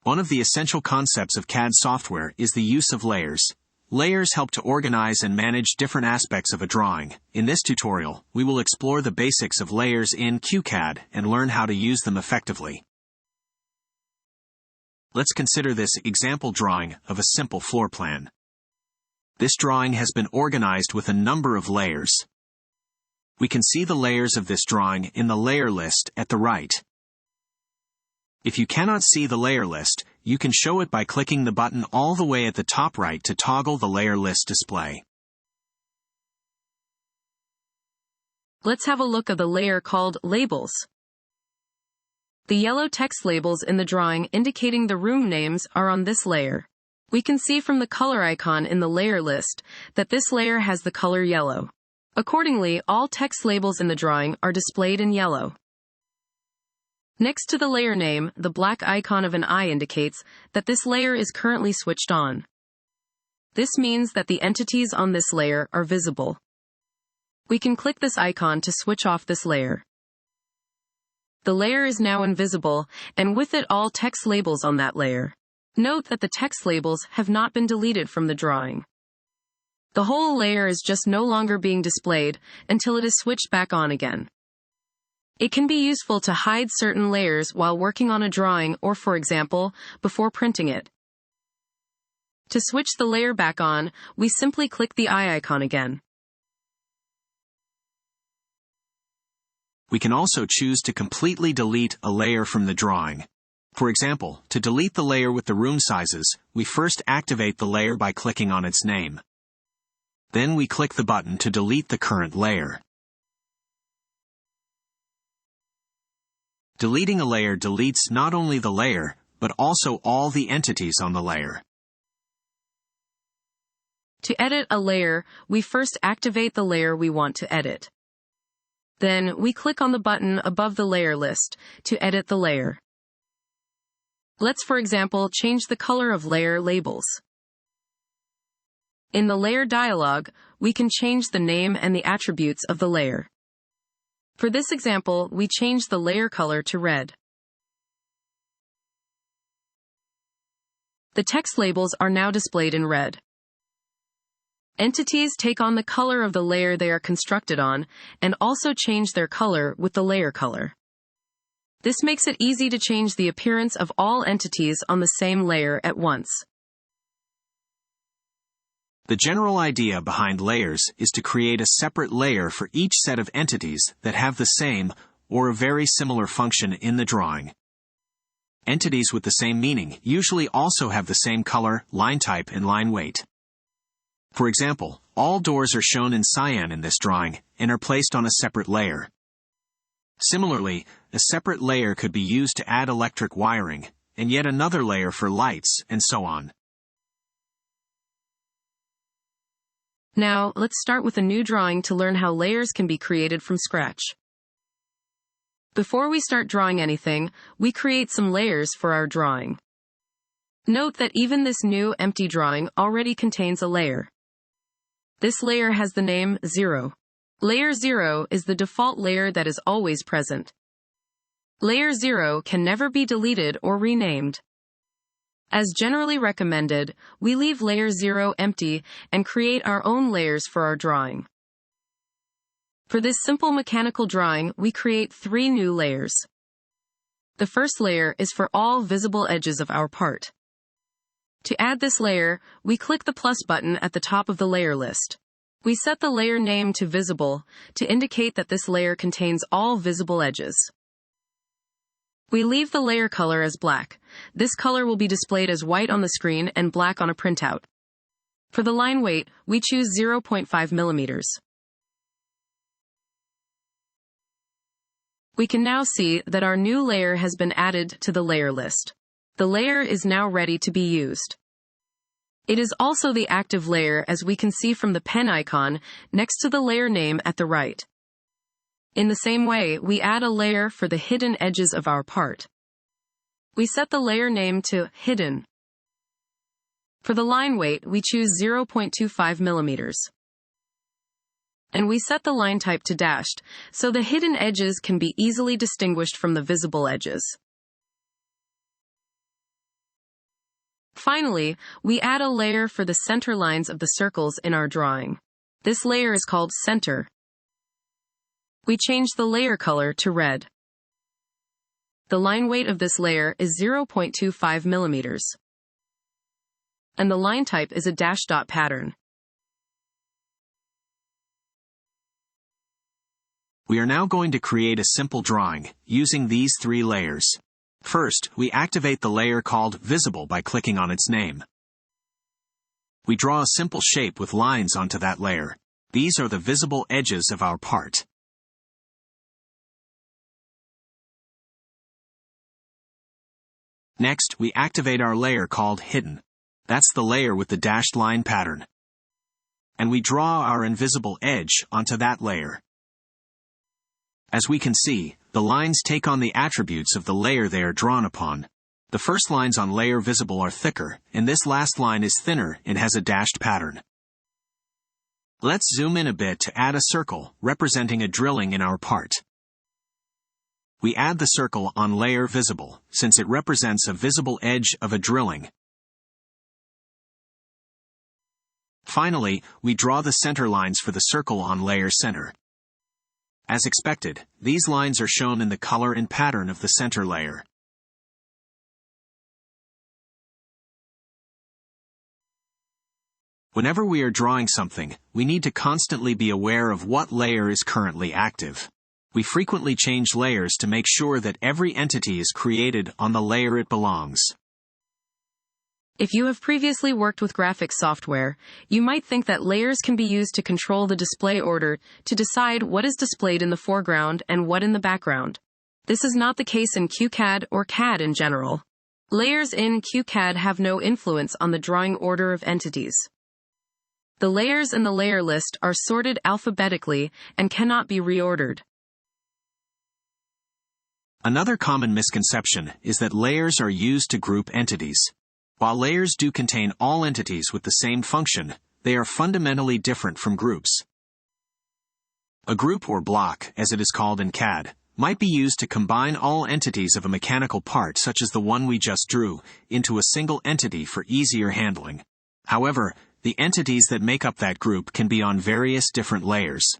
One of the essential concepts of CAD software is the use of layers. Layers help to organize and manage different aspects of a drawing. In this tutorial, we will explore the basics of layers in QCAD and learn how to use them effectively. Let's consider this example drawing of a simple floor plan. This drawing has been organized with a number of layers. We can see the layers of this drawing in the layer list at the right. If you cannot see the layer list, you can show it by clicking the button all the way at the top right to toggle the layer list display. Let's have a look at the layer called Labels. The yellow text labels in the drawing indicating the room names are on this layer. We can see from the color icon in the layer list that this layer has the color yellow. Accordingly, all text labels in the drawing are displayed in yellow. Next to the layer name, the black icon of an eye indicates that this layer is currently switched on. This means that the entities on this layer are visible. We can click this icon to switch off this layer. The layer is now invisible, and with it all text labels on that layer. Note that the text labels have not been deleted from the drawing. The whole layer is just no longer being displayed until it is switched back on again. It can be useful to hide certain layers while working on a drawing or, for example, before printing it. To switch the layer back on, we simply click the eye icon again. We can also choose to completely delete a layer from the drawing. For example, to delete the layer with the room sizes, we first activate the layer by clicking on its name. Then we click the button to delete the current layer. Deleting a layer deletes not only the layer, but also all the entities on the layer. To edit a layer, we first activate the layer we want to edit. Then, we click on the button above the layer list to edit the layer. Let's, for example, change the color of layer labels. In the layer dialog, we can change the name and the attributes of the layer. For this example, we change the layer color to red. The text labels are now displayed in red. Entities take on the color of the layer they are constructed on, and also change their color with the layer color. This makes it easy to change the appearance of all entities on the same layer at once. The general idea behind layers is to create a separate layer for each set of entities that have the same or a very similar function in the drawing. Entities with the same meaning usually also have the same color, line type, and line weight. For example, all doors are shown in cyan in this drawing and are placed on a separate layer. Similarly, a separate layer could be used to add electric wiring, and yet another layer for lights, and so on. Now, let's start with a new drawing to learn how layers can be created from scratch. Before we start drawing anything, we create some layers for our drawing. Note that even this new empty drawing already contains a layer. This layer has the name 0. Layer 0 is the default layer that is always present. Layer 0 can never be deleted or renamed. As generally recommended, we leave layer 0 empty and create our own layers for our drawing. For this simple mechanical drawing, we create 3 new layers. The first layer is for all visible edges of our part. To add this layer, we click the plus button at the top of the layer list. We set the layer name to Visible to indicate that this layer contains all visible edges. We leave the layer color as black. This color will be displayed as white on the screen and black on a printout. For the line weight, we choose 0.5 millimeters. We can now see that our new layer has been added to the layer list. The layer is now ready to be used. It is also the active layer, as we can see from the pen icon next to the layer name at the right. In the same way, we add a layer for the hidden edges of our part. We set the layer name to Hidden. For the line weight, we choose 0.25 millimeters. And we set the line type to dashed, so the hidden edges can be easily distinguished from the visible edges. Finally, we add a layer for the center lines of the circles in our drawing. This layer is called center. We change the layer color to red. The line weight of this layer is 0.25 millimeters. And the line type is a dash dot pattern. We are now going to create a simple drawing, using these 3 layers. First, we activate the layer called Visible by clicking on its name. We draw a simple shape with lines onto that layer. These are the visible edges of our part. Next, we activate our layer called Hidden. That's the layer with the dashed line pattern. And we draw our invisible edge onto that layer. As we can see, the lines take on the attributes of the layer they are drawn upon. The first lines on layer Visible are thicker, and this last line is thinner and has a dashed pattern. Let's zoom in a bit to add a circle representing a drilling in our part. We add the circle on layer Visible, since it represents a visible edge of a drilling. Finally, we draw the center lines for the circle on layer Center. As expected, these lines are shown in the color and pattern of the center layer. Whenever we are drawing something, we need to constantly be aware of what layer is currently active. We frequently change layers to make sure that every entity is created on the layer it belongs. If you have previously worked with graphics software, you might think that layers can be used to control the display order to decide what is displayed in the foreground and what in the background. This is not the case in QCAD or CAD in general. Layers in QCAD have no influence on the drawing order of entities. The layers in the layer list are sorted alphabetically and cannot be reordered. Another common misconception is that layers are used to group entities. While layers do contain all entities with the same function, they are fundamentally different from groups. A group or block, as it is called in CAD, might be used to combine all entities of a mechanical part such as the one we just drew, into a single entity for easier handling. However, the entities that make up that group can be on various different layers.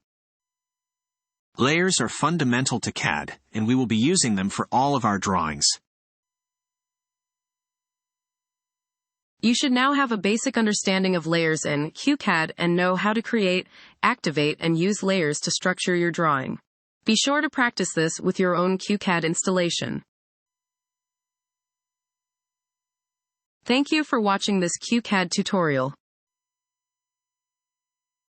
Layers are fundamental to CAD, and we will be using them for all of our drawings. You should now have a basic understanding of layers in QCAD and know how to create, activate, and use layers to structure your drawing. Be sure to practice this with your own QCAD installation. Thank you for watching this QCAD tutorial.